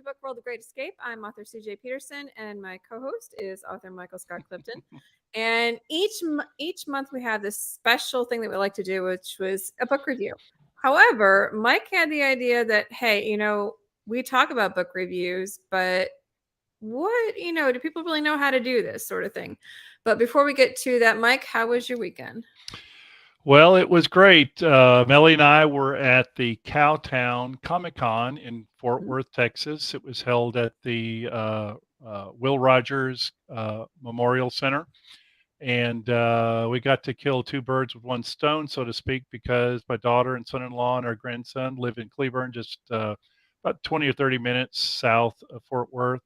book world, The Great Escape. I'm author CJ Peterson, and my co-host is author Michael Scott Clifton. And each month we have this special thing that we like to do, which was a book review. However, Mike had the idea that, hey, we talk about book reviews, but what, do people really know how to do this sort of thing? But before we get to that, Mike, how was your weekend? Well, it was great. Melly and I were at the Cowtown Comic-Con in Fort Worth, Texas. It was held at the Will Rogers Memorial Center. And we got to kill two birds with one stone, so to speak, because my daughter and son-in-law and our grandson live in Cleburne, just about 20 or 30 minutes south of Fort Worth.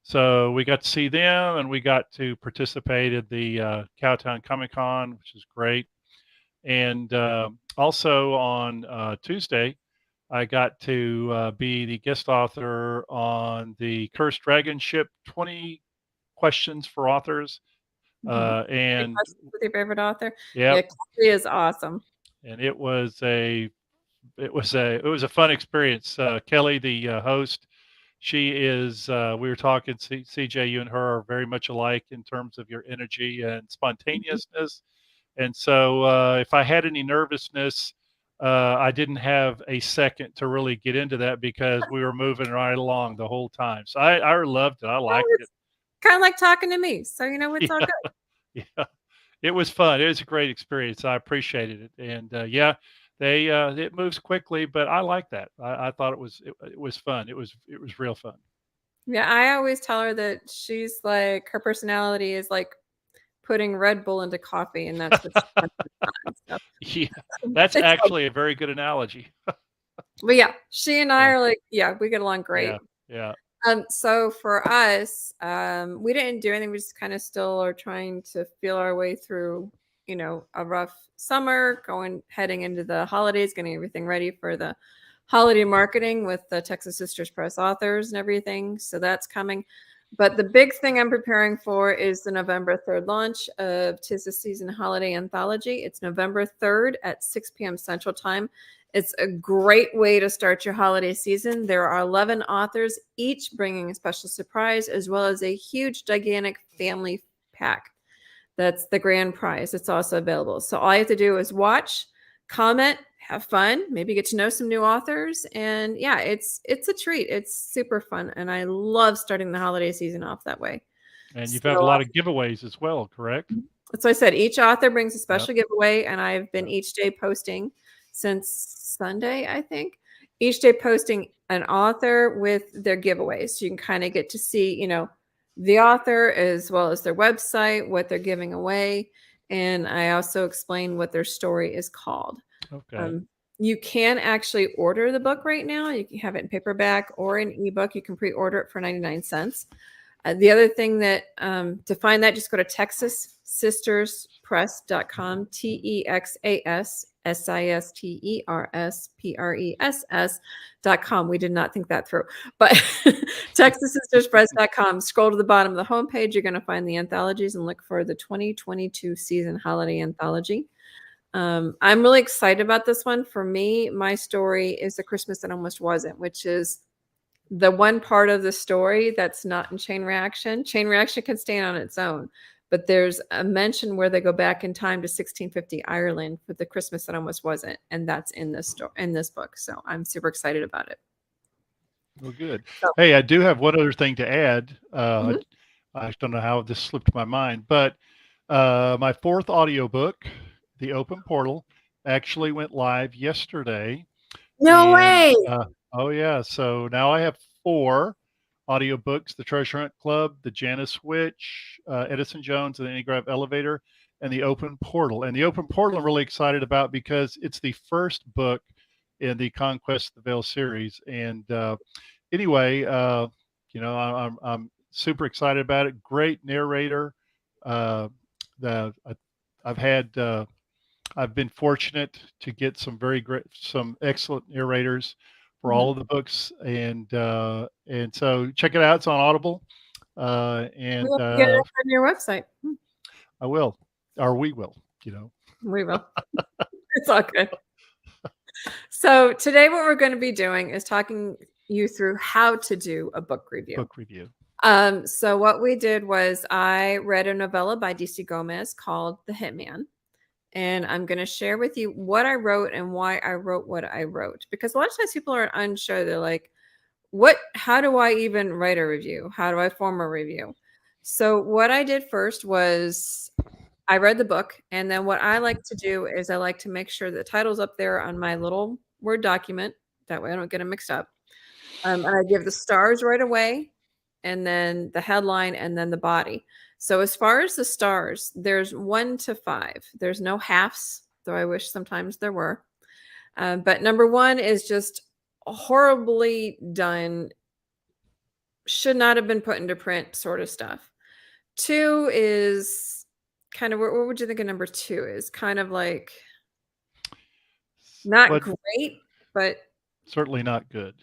So we got to see them, and we got to participate at the Cowtown Comic-Con, which is great. And also on Tuesday, I got to be the guest author on the Cursed Dragon Ship 20 Questions for Authors. And with your favorite author? Yeah, Kelly is awesome. And it was a fun experience. Kelly, the host, she is. We were talking. CJ, you and her are very much alike in terms of your energy and spontaneousness. And so, if I had any nervousness, I didn't have a second to really get into that because we were moving right along the whole time. So I loved it. I liked it. Kind of like talking to me. So it's all good. Yeah, it was fun. It was a great experience. I appreciated it. And it moves quickly, but I like that. I thought it was fun. It was real fun. Yeah, I always tell her that she's like, her personality is like putting Red Bull into coffee, and that's what so. Yeah, that's actually a very good analogy. But yeah, she and I are like, we get along great. Yeah. So for us, we didn't do anything. We just kind of still are trying to feel our way through, a rough summer, heading into the holidays, getting everything ready for the holiday marketing with the Texas Sisters Press authors and everything. So that's coming. But the big thing I'm preparing for is the November 3rd launch of 'Tis the Season Holiday Anthology. It's November 3rd at 6 p.m. Central Time. It's a great way to start your holiday season. There are 11 authors, each bringing a special surprise, as well as a huge, gigantic family pack. That's the grand prize. It's also available. So all you have to do is watch, comment, have fun, maybe get to know some new authors. And yeah, it's a treat. It's super fun. And I love starting the holiday season off that way. And you've had a lot of giveaways as well, correct? So I said, each author brings a special giveaway, and I've been each day posting since Sunday, I think, each day posting an author with their giveaways. So you can kind of get to see, the author as well as their website, what they're giving away. And I also explain what their story is called. Okay. You can actually order the book right now. You can have it in paperback or in ebook. You can pre-order it for 99 cents. The other thing that to find that, just go to TexasSistersPress.com, TexasSistersPress.com. We did not think that through, but TexasSistersPress.com. Scroll to the bottom of the homepage. You're going to find the anthologies and look for the 2022 season holiday anthology. I'm really excited about this one. For me, my story is The Christmas That Almost Wasn't, which is the one part of the story that's not in Chain Reaction. Chain Reaction can stand on its own, but there's a mention where they go back in time to 1650 Ireland for The Christmas That Almost Wasn't, and that's in this book. So I'm super excited about it. Well, good. So, hey, I do have one other thing to add. I don't know how this slipped my mind, but my fourth audiobook, The Open Portal, actually went live yesterday. No way. Oh yeah. So now I have 4 audiobooks: The Treasure Hunt Club, The Janus Witch, Edison Jones and the Enneagram Elevator, and The Open Portal. And The Open Portal I'm really excited about because it's the first book in the Conquest of the Veil series. And anyway, I'm super excited about it. Great narrator. I've been fortunate to get some excellent narrators for all of the books, and so check it out. It's on Audible, and get it on your website. I will, or we will. We will. It's all good. So today, what we're going to be doing is talking you through how to do a book review. Book review. So what we did was I read a novella by DC Gomez called The Hitman. And I'm going to share with you what I wrote and why I wrote what I wrote. Because a lot of times people are unsure. They're like, how do I even write a review? How do I form a review? So what I did first was I read the book. And then what I like to do is I like to make sure the title's up there on my little Word document. That way I don't get them mixed up. And I give the stars right away, and then the headline, and then the body. So as far as the stars, there's 1 to 5. There's no halves, though I wish sometimes there were. But number 1 is just horribly done, should not have been put into print sort of stuff. 2 is kind of, what would you think of number 2 is? Kind of like not But great, but certainly not good.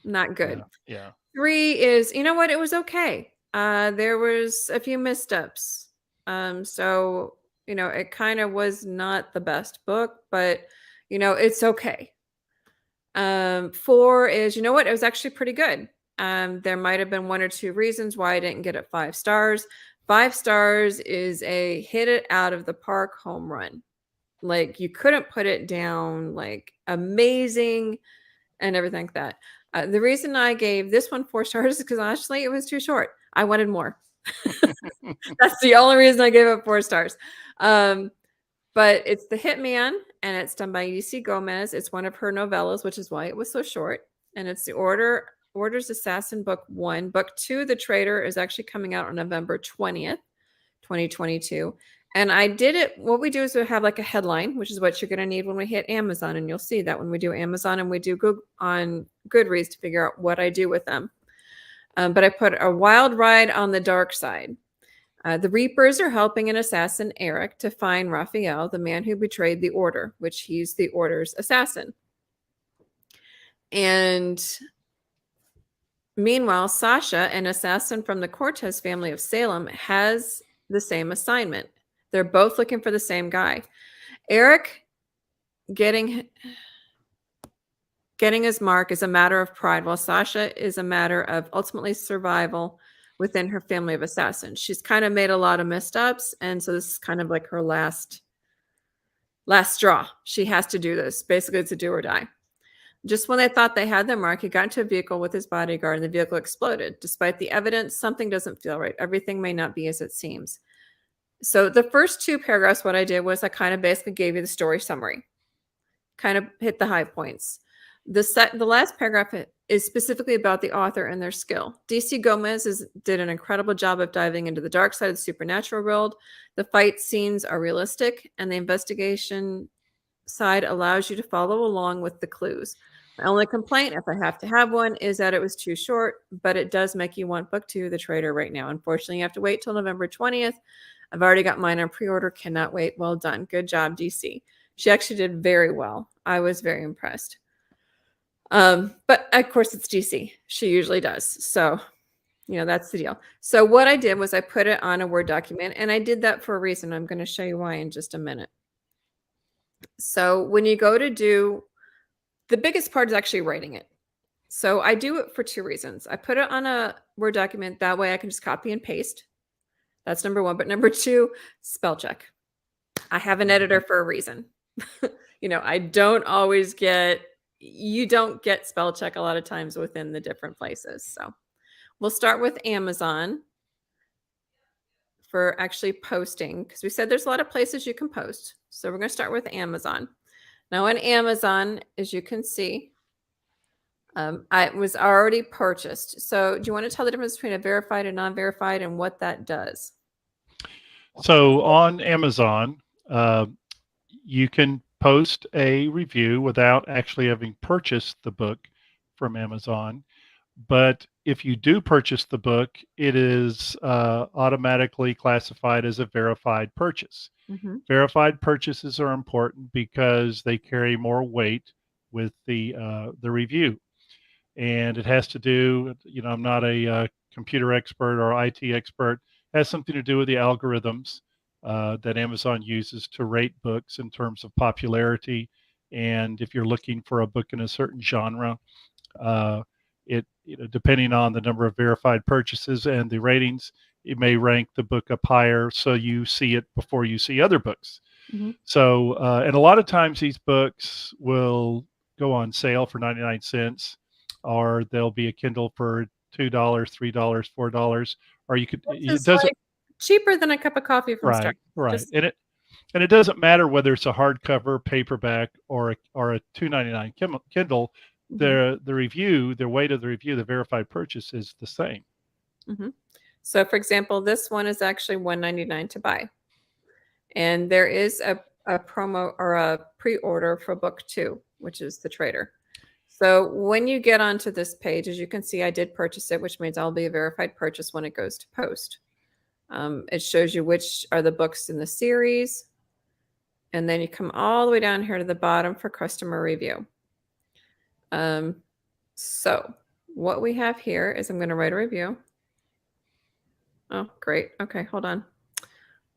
not good. Yeah. 3 is, you know what? It was okay. There was a few missteps. So, it kind of was not the best book, but, it's okay. 4 is, you know what? It was actually pretty good. There might have been 1 or 2 reasons why I didn't get it 5 stars. 5 stars is a hit it out of the park home run. Like, you couldn't put it down, like, amazing and everything like that. The reason I gave this one 4 stars is because honestly, it was too short. I wanted more. That's the only reason I gave it 4 stars. But it's The Hitman, and it's done by DC Gomez. It's one of her novellas, which is why it was so short. And it's the Order's Assassin Book 1. Book 2, The Traitor, is actually coming out on November 20th, 2022. And I did it. What we do is we have like a headline, which is what you're going to need when we hit Amazon. And you'll see that when we do Amazon and we do on Goodreads to figure out what I do with them. But I put a wild ride on the dark side. The Reapers are helping an assassin, Eric, to find Raphael, the man who betrayed the Order, which he's the Order's assassin. And meanwhile, Sasha, an assassin from the Cortez family of Salem, has the same assignment. They're both looking for the same guy. Eric getting his mark is a matter of pride, while Sasha is a matter of ultimately survival within her family of assassins. She's kind of made a lot of missteps, and so this is kind of like her last straw. She has to do this. Basically, it's a do or die. Just when they thought they had their mark, he got into a vehicle with his bodyguard, and the vehicle exploded. Despite the evidence, something doesn't feel right. Everything may not be as it seems. So the first 2 paragraphs, what I did was I kind of basically gave you the story summary, kind of hit the high points. The last paragraph is specifically about the author and their skill. DC Gomez did an incredible job of diving into the dark side of the supernatural world. The fight scenes are realistic, and the investigation side allows you to follow along with the clues. My only complaint, if I have to have one, is that it was too short, but it does make you want book 2, The Traitor, right now. Unfortunately, you have to wait till November 20th. I've already got mine on pre-order. Cannot wait. Well done. Good job, DC. She actually did very well. I was very impressed. But of course, it's DC. She usually does. So, that's the deal. So what I did was I put it on a Word document, and I did that for a reason. I'm going to show you why in just a minute. So when you go to do, the biggest part is actually writing it. So I do it for 2 reasons. I put it on a Word document. That way I can just copy and paste. That's number 1. But number 2, spell check. I have an editor for a reason. I don't always you don't get spell check a lot of times within the different places. So we'll start with Amazon for actually posting, because we said there's a lot of places you can post. So we're going to start with Amazon. Now on Amazon, as you can see, I was already purchased. So do you want to tell the difference between a verified and non-verified and what that does? So on Amazon, you can post a review without actually having purchased the book from Amazon. But if you do purchase the book, it is automatically classified as a verified purchase. Mm-hmm. Verified purchases are important because they carry more weight with the review. And it has to do, I'm not a computer expert or IT expert. It has something to do with the algorithms that Amazon uses to rate books in terms of popularity. And if you're looking for a book in a certain genre, it, depending on the number of verified purchases and the ratings, it may rank the book up higher, so you see it before you see other books. Mhm. So, and a lot of times these books will go on sale for 99 cents, or there'll be a Kindle for $2, $3, $4, or you could, Which it is doesn't, like cheaper than a cup of coffee from Starbucks. right, right. Just And it doesn't matter whether it's a hardcover, paperback, or a 2.99 Kindle. mhm, The review, the weight of the review, the verified purchase is the same. mhm. So, for example, this one is actually $1.99 to buy, and there is a promo or a pre-order for book 2, which is The Trader. So, when you get onto this page, as you can see, I did purchase it, which means I'll be a verified purchase when it goes to post. It shows you which are the books in the series, and then you come all the way down here to the bottom for customer review. Um, so what we have here is I'm going to write a review. Oh, great. Okay, hold on.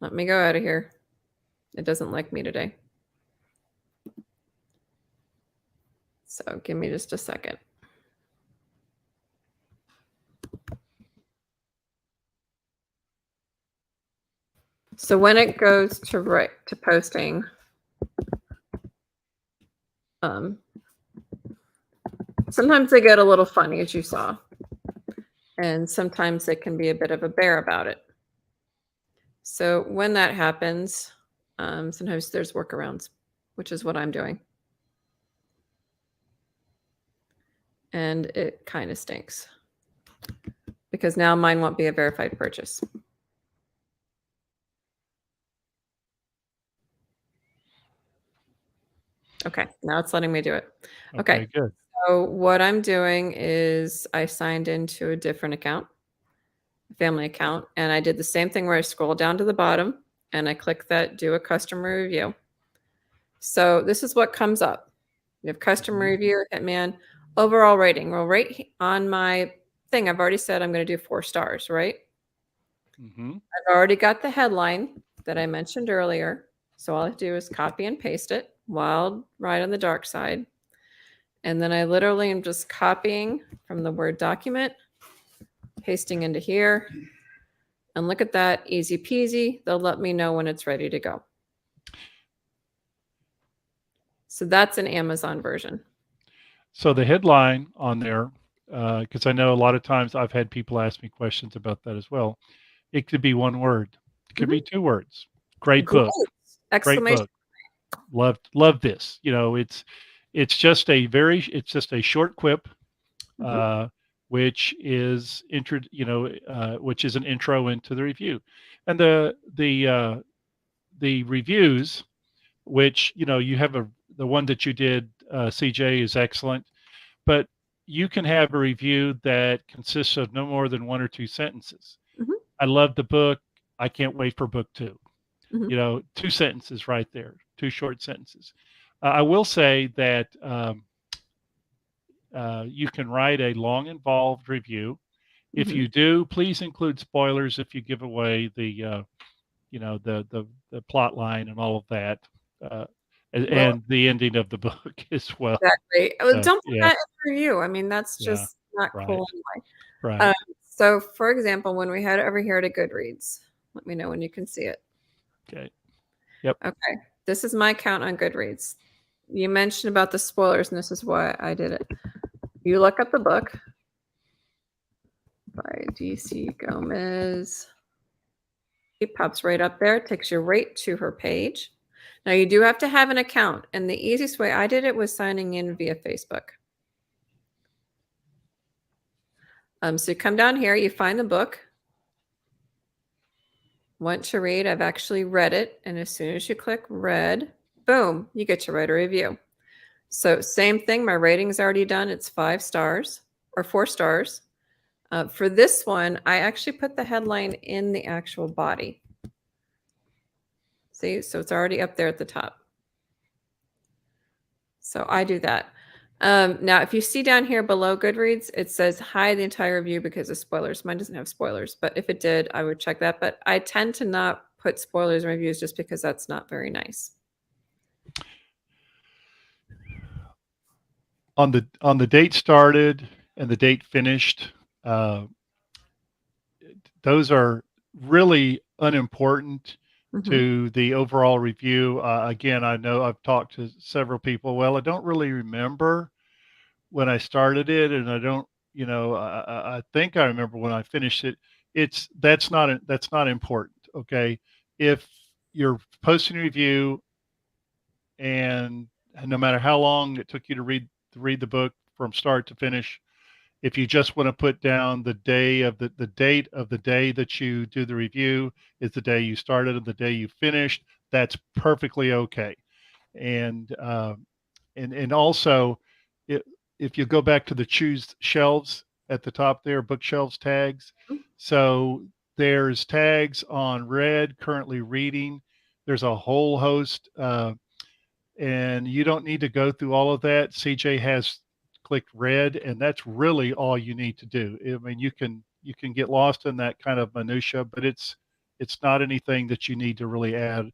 Let me go out of here. It doesn't like me today. So give me just a second. So when it goes to posting, sometimes they get a little funny, as you saw, and sometimes they can be a bit of a bear about it. So when that happens, sometimes there's workarounds, which is what I'm doing. And it kind of stinks because now mine won't be a verified purchase. Okay, now it's letting me do it. Okay, Okay, good. so what I'm doing is I signed into a different account, a family account, and I did the same thing where I scroll down to the bottom and I click that do a customer review. So this is what comes up. You have customer Mhm. review, Hitman, overall rating. Well, right on my thing, I've already said I'm going to do 4 stars, right? Mhm. I've already got the headline that I mentioned earlier. So all I have to do is copy and paste it. Wild Ride on the Dark Side. And then I literally am just copying from the Word document, pasting into here. And look at that, easy peasy. They'll let me know when it's ready to go. So that's an Amazon version. So the headline on there, because I know a lot of times I've had people ask me questions about that as well. It could be one word. It could Mhm. be 2 words. Great Great! book. Great Exclamation. book. Love this. It's just a short quip, Mhm, uh, which is an intro into the review, and the reviews, which you have the one that you did, CJ, is excellent, but you can have a review that consists of no more than 1 or 2 sentences. mhm, I love the book. I can't wait for book 2. mhm, 2 sentences right there, 2 short sentences. I will say that you can write a long, involved review. If mhm. you do, please include spoilers if you give away the plot line and all of that, uh, Well, and the ending of the book as well. exactly. Oh, So don't put yeah, that in the review. I mean, that's yeah, just not right, cool anyway. right. So for example, when we head over here to Goodreads, let me know when you can see it. Okay. Yep. Okay. This is my account on Goodreads. You mentioned about the spoilers, and this is why I did it. You look up the book by DC Gomez. It pops right up there, takes you right to her page. Now you do have to have an account, and the easiest way I did it was signing in via Facebook. So you come down here, you find the book. Want to read? I've actually read it, and as soon as you click read, boom, you get to write a review. So same thing, my rating's already done. It's 5 stars or 4 stars. For this one, I actually put the headline in the actual body. See, so it's already up there at the top. So I do that. Now, if you see down here below Goodreads, it says hide the entire review because of spoilers. Mine doesn't have spoilers, but if it did, I would check that. But I tend to not put spoilers in reviews just because that's not very nice. On the date started, and the date finished. Uh, those are really unimportant Hmm. to the overall review. Again, I know I've talked to several people. Well, I don't really remember when I started it, and I don't, I think I remember when I finished it. It's that's not important. Okay, if you're posting a review and no matter how long it took you to read the book from start to finish, if you just want to put down the day of the date of the day that you do the review is the day you started and the day you finished, that's perfectly okay. And and also, it, if you go back to the choose shelves at the top there, bookshelves tags. So there's tags on read, currently reading. There's a whole host. And you don't need to go through all of that. CJ has clicked red, and that's really all you need to do. I mean, you can get lost in that kind of minutia, but it's not anything that you need to really add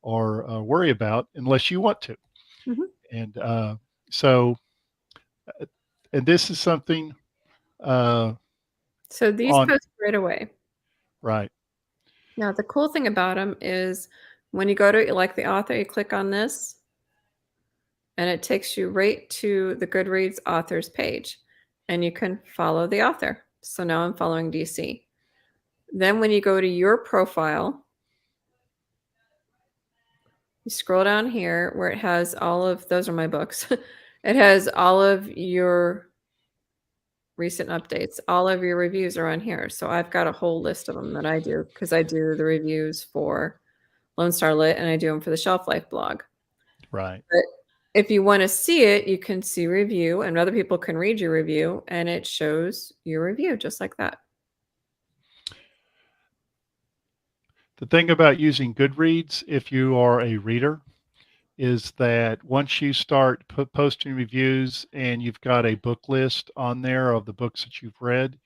or worry about unless you want to. Hmm. And so, uh, and this is something uh, So these on post right away. right, Now, the cool thing about them is when you go to like the author, you click on this and it takes you right to the Goodreads authors page and you can follow the author. So now I'm following DC. Then when you go to your profile, you scroll down here where it has all of those are my books. It has all of your recent updates. All of your reviews are on here. So I've got a whole list of them that I do because I do the reviews for Lone Star Lit and I do them for the Shelf Life blog. right. But if you want to see it, you can see review and other people can read your review and it shows your review just like that. The thing about using Goodreads, if you are a reader, is that once you start posting reviews and you've got a book list on there of the books that you've read,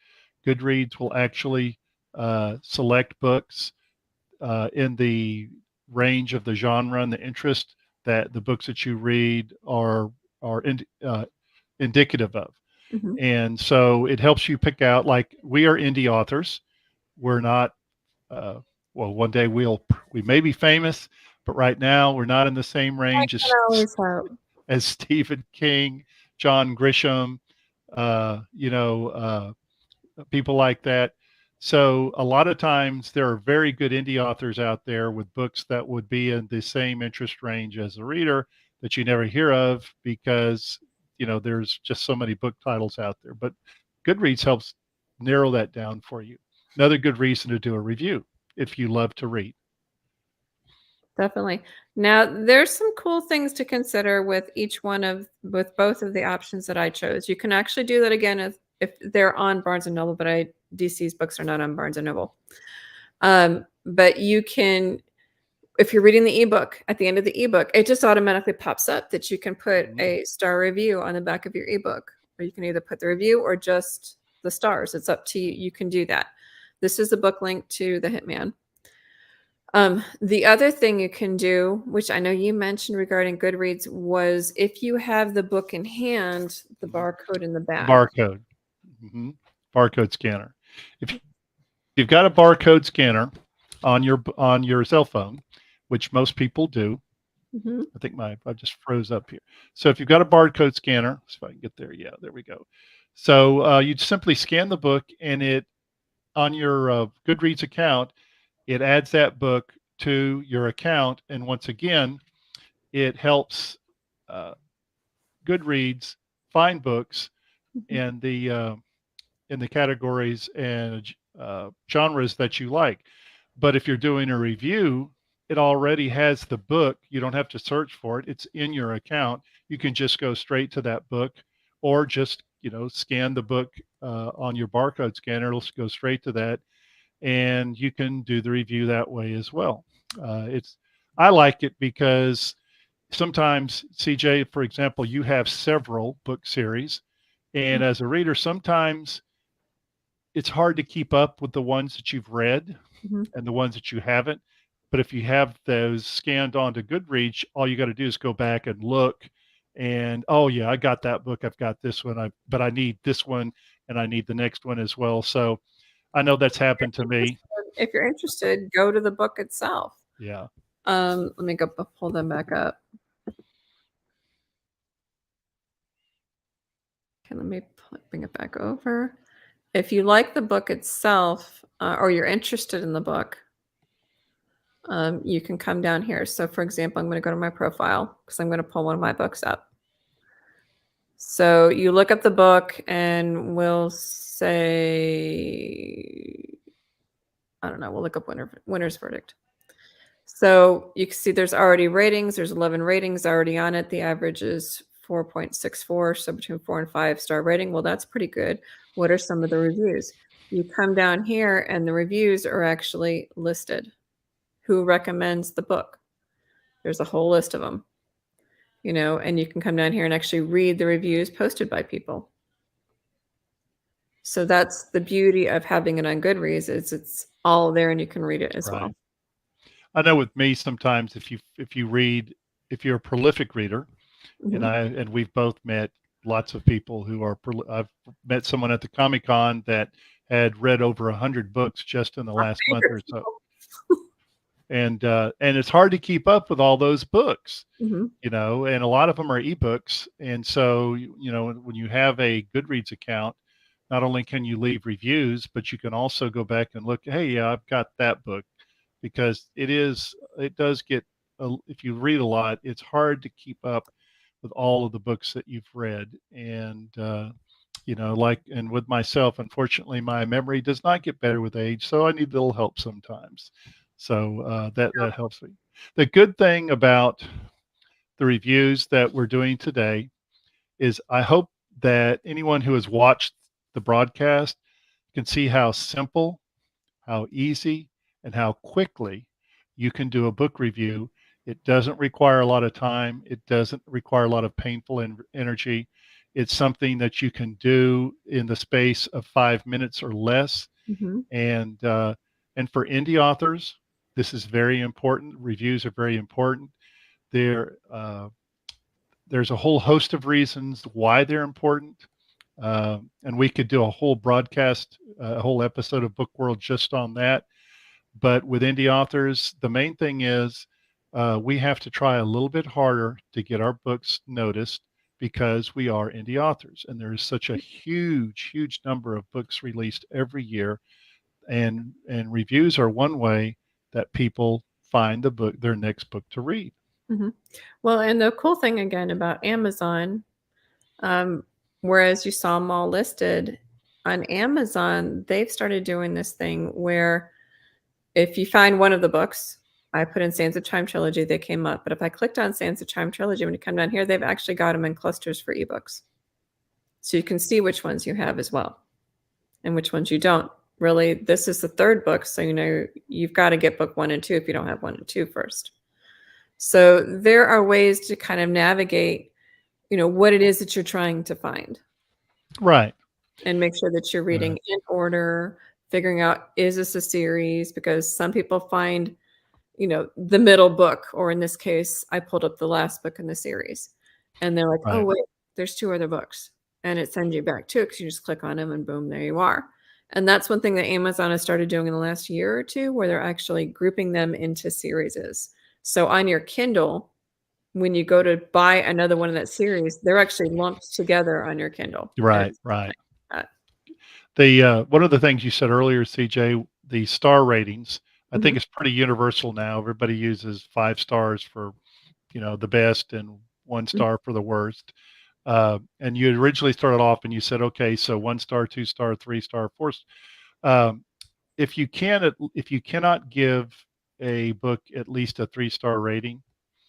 Goodreads will actually select books in the range of the genre and the interest that the books that you read are indicative of. Mhm. And so it helps you pick out, like, we are indie authors. We're not uh, well, one day we may be famous, but right now we're not in the same I range can always hope. as Stephen King, John Grisham, you know, people like that. So a lot of times there are very good indie authors out there with books that would be in the same interest range as a reader that you never hear of because there's just so many book titles out there. But Goodreads helps narrow that down for you. Another good reason to do a review if you love to read. Definitely. Now, there's some cool things to consider with both of the options that I chose. You can actually do that again if they're on Barnes and Noble, but I DC's books are not on Barnes and Noble. But you can if you're reading the ebook, at the end of the ebook, it just automatically pops up that you can put Mhm. a star review on the back of your ebook, or you can either put the review or just the stars. It's up to you. You can do that. This is the book link to the Hitman. The other thing you can do, which I know you mentioned regarding Goodreads, was if you have the book in hand, the Mhm. barcode in the The back. barcode. Mhm. Barcode scanner. If you've got a barcode scanner on your cell phone, which most people do. Mhm, I think I just froze up here. So if you've got a barcode scanner, see if I can get there. Yeah, there we go. So you simply scan the book, and it on your Goodreads account, it adds that book to your account, and once again, it helps uh, Goodreads find books mhm. in the categories and genres that you like. But if you're doing a review, it already has the book. You don't have to search for it. It's in your account. You can just go straight to that book or just, scan the book on your barcode scanner. It'll go straight to that. And you can do the review that way as well. I like it because sometimes, CJ, for example, you have several book series. And as a reader, sometimes it's hard to keep up with the ones that you've read Mhm. and the ones that you haven't. But if you have those scanned onto Goodreads, all you got to do is go back and look and oh yeah, I got that book. I've got this one. But I need this one, and I need the next one as well. So I know that's happened to me. If you're interested, go to the book itself. Yeah. Let me go pull them back up. Okay, let me bring it back over. If you like the book itself, or you're interested in the book, you can come down here. So, for example, I'm going to go to my profile because I'm going to pull one of my books up. So you look up the book, and we'll say, I don't know, we'll look up Winner's Verdict. So you can see there's already ratings. There's 11 ratings already on it. The average is 4.64, so between 4 and 5-star rating. Well, that's pretty good. What are some of the reviews? You come down here, and the reviews are actually listed. Who recommends the book? There's a whole list of them, and you can come down here and actually read the reviews posted by people. So that's the beauty of having it on Goodreads, is it's all there and you can read it as well. I know with me sometimes if you read, if you're a prolific reader, Mhm. and we've both met lots of people who are. I've met someone at the Comic-Con that had read over 100 books just in the My last month favorite or so, people. and it's hard to keep up with all those books, Mhm. and a lot of them are ebooks, and so when you have a Goodreads account, not only can you leave reviews, but you can also go back and look. Hey, yeah, I've got that book, because it does get, if you read a lot, it's hard to keep up with all of the books that you've read. And and with myself, unfortunately, my memory does not get better with age, so I need a little help sometimes. So that helps me. The good thing about the reviews that we're doing today is I hope that anyone who has watched the broadcast can see how simple, how easy, and how quickly you can do a book review. It doesn't require a lot of time. It doesn't require a lot of painful energy. It's something that you can do in the space of 5 minutes or less. Mhm. And for indie authors, this is very important. Reviews are very important. There, there's a whole host of reasons why they're important. And we could do a whole broadcast, a whole episode of Book World just on that. But with indie authors, the main thing is we have to try a little bit harder to get our books noticed, because we are indie authors, and there is such a huge, huge number of books released every year, and reviews are one way that people find their next book to read. Mhm. Well, and the cool thing again about Amazon, um, whereas you saw them all listed on Amazon, they've started doing this thing where if you find one of the books, I put in Sands of Time Trilogy, they came up. But if I clicked on Sands of Time Trilogy, when you come down here, they've actually got them in clusters for ebooks. So you can see which ones you have as well and which ones you don't. Really, this is the third book, so you've got to get book 1 and 2 if you don't have 1 and 2 first. So there are ways to kind of navigate, what it is that you're trying to find, Right. and make sure that you're reading in order, figuring out, is this a series? Because some people find, the middle book, or in this case, I pulled up the last book in the series, and they're like, oh, Right. wait, there's 2 other books. And it sends you back to it because you just click on them and boom, there you are. And that's one thing that Amazon has started doing in the last year or two, where they're actually grouping them into series. So on your Kindle, when you go to buy another one of that series, they're actually lumped together on your Kindle. And Right. it's Right. like that. The one of the things you said earlier, CJ, the star ratings, I think Mhm, it's pretty universal now. Everybody uses 5 stars for the best, and one mhm, star for the worst. And you originally started off and you said, okay, so 1 star, 2 star, 3 star, four. Um, if you cannot give a book at least a 3 star rating,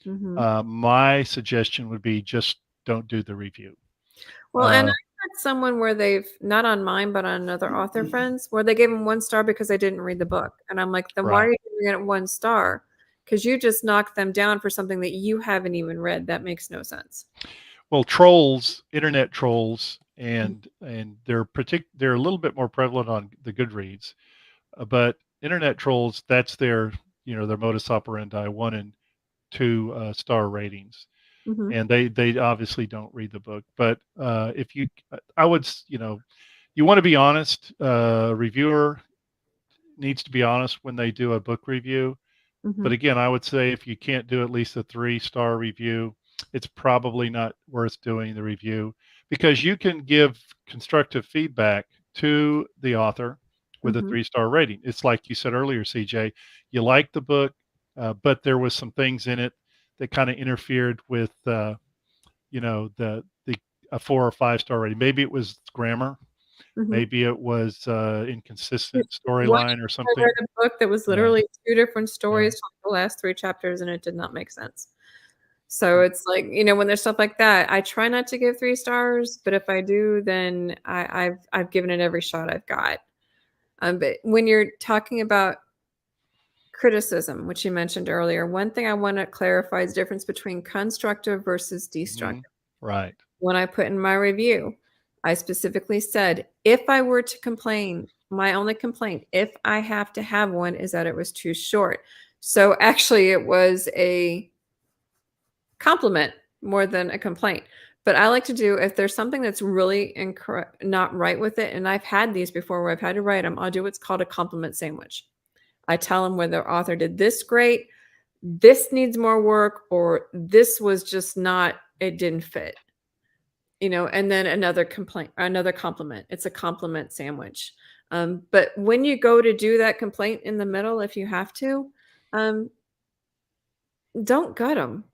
mhm. my suggestion would be just don't do the review. Well, and Uh, I had someone where they've, not on mine, but on another author friends, where they gave him 1 star because they didn't read the book. And I'm like, then why are right. you giving it 1 star? Because you just knocked them down for something that you haven't even read. That makes no sense. Well, trolls, internet trolls, Mhm, and they're a little bit more prevalent on the Goodreads, but internet trolls, that's their their modus operandi, 1 and 2 star ratings. Mm-hmm. and they obviously don't read the book. But if you, I would, you want to be honest. Reviewer needs to be honest when they do a book review. Mm-hmm. But again, I would say if you can't do at least a 3-star review, it's probably not worth doing the review, because you can give constructive feedback to the author with a Mm-hmm. 3-star rating. It's like you said earlier, CJ, you like the book, but there was some things in it that kind of interfered with, the a 4 or 5-star rating. Maybe it was grammar, Mm-hmm. maybe it was inconsistent One storyline or I something. read a book that was Yeah, literally 2 different yeah, stories from the last 3 chapters, and it did not make sense. So it's like, when there's stuff like that, I try not to give 3 stars, but if I do, then I've given it every shot I've got. But when you're talking about criticism, which you mentioned earlier, one thing I wanna clarify is the difference between constructive versus mhm, destructive. right, When I put in my review, I specifically said, "If I were to complain, my only complaint, if I have to have one, is that it was too short." So, actually, it was a compliment more than a complaint. But I like to do, if there's something that's really not right with it, and I've had these before where I've had to write them, I'll do what's called a compliment sandwich. I tell them where the author did this great, this needs more work, or this was just not, it didn't fit. And then another compliment. It's a compliment sandwich. But when you go to do that complaint in the middle, if you have to, um, don't gut them.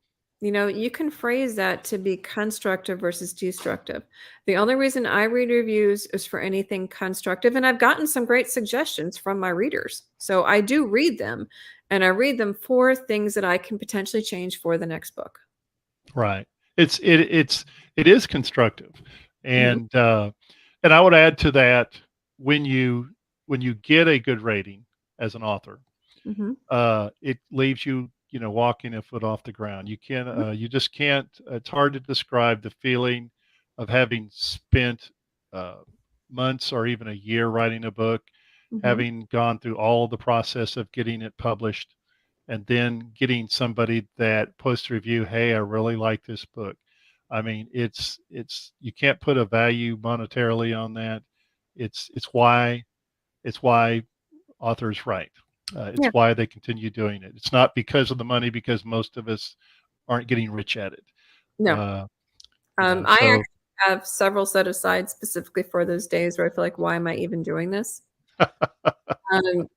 You can phrase that to be constructive versus destructive. The only reason I read reviews is for anything constructive, and I've gotten some great suggestions from my readers. So I do read them, and I read them for things that I can potentially change for the next book. right. It is constructive, Mhm, and I would add to that, when you get a good rating as an author, mhm, it leaves you, walking a foot off the ground. mhm, You just can't. It's hard to describe the feeling of having spent uh, months or even a year writing a book, mhm. having gone through all the process of getting it published, and then getting somebody that posts a review, "Hey, I really like this book." I mean, it's you can't put a value monetarily on that. It's why authors write. It's Yeah, why they continue doing it. It's not because of the money, because most of us aren't getting rich at it. no. Uh, I so actually have several set aside specifically for those days where I feel like, "Why am I even doing this?"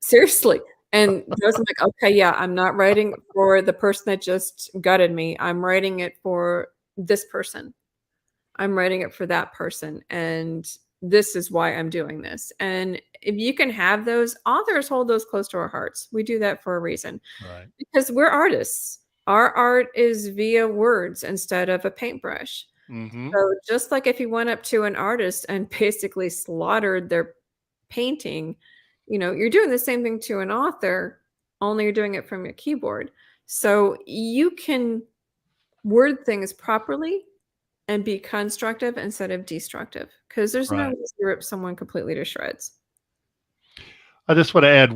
Seriously. And those I'm like, "Okay, yeah, I'm not writing for the person that just gutted me. I'm writing it for this person. I'm writing it for that person, and this is why I'm doing this." And if you can have those, authors hold those close to our hearts. We do that for a reason, right. because we're artists. Our art is via words instead of a paintbrush. Hmm. So just like if you went up to an artist and basically slaughtered their painting, you're doing the same thing to an author, only you're doing it from your keyboard. So you can word things properly and be constructive instead of destructive, because there's no Right. reason to rip someone completely to shreds. I just want to add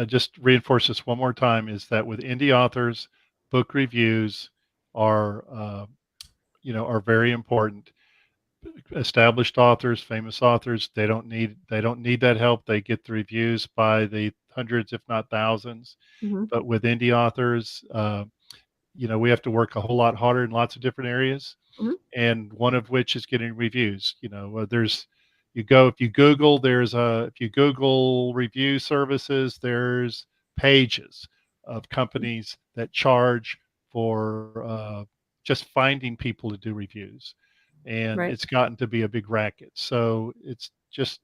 just reinforce this one more time, is that with indie authors, book reviews are, are very important. Established authors, famous authors, they don't need that help. They get the reviews by the hundreds, if not thousands. Mhm, But with indie authors, we have to work a whole lot harder in lots of different areas, mhm, and one of which is getting reviews. There's you go if you Google there's a if you Google review services, there's pages of mhm. companies that charge for just finding people to do reviews, and Right. it's gotten to be a big racket. So it's just,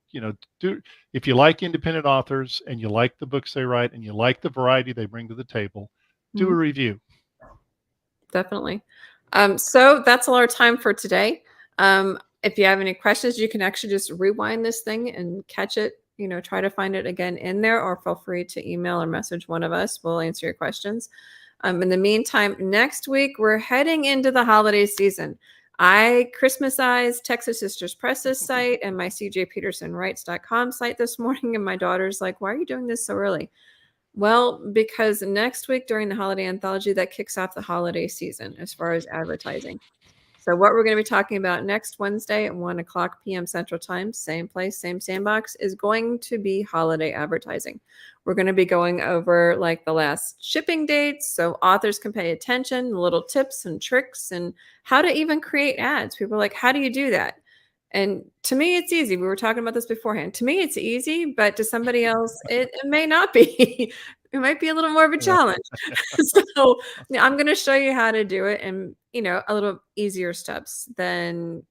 do if you like independent authors and you like the books they write and you like the variety they bring to the table, do a Mhm. review. Definitely. So that's all our time for today. If you have any questions, you can actually just rewind this thing and catch it, try to find it again in there, or feel free to email or message one of us. We'll answer your questions. In the meantime, next week, we're heading into the holiday season. I Christmasized Texas Sisters Press's site and my cjpetersonwrites.com site this morning, and my daughter's like, "Why are you doing this so early?" Well, because next week during the holiday anthology, that kicks off the holiday season as far as advertising. So what we're going to be talking about next Wednesday at 1 o'clock p.m. Central Time, same place, same sandbox, is going to be holiday advertising. We're going to be going over like the last shipping dates so authors can pay attention, little tips and tricks, and how to even create ads. People are like, how do you do that? And to me, it's easy. We were talking about this beforehand. To me, it's easy, but to somebody else, it may not be. It might be a little more of a Yeah. challenge. So yeah, I'm going to show you how to do it and, a little easier steps than,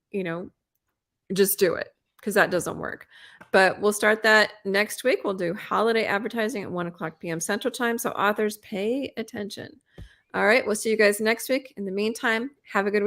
just do it because that doesn't work. But we'll start that next week. We'll do holiday advertising at 1 o'clock p.m. Central Time. So authors pay attention. All right. We'll see you guys next week. In the meantime, have a good week.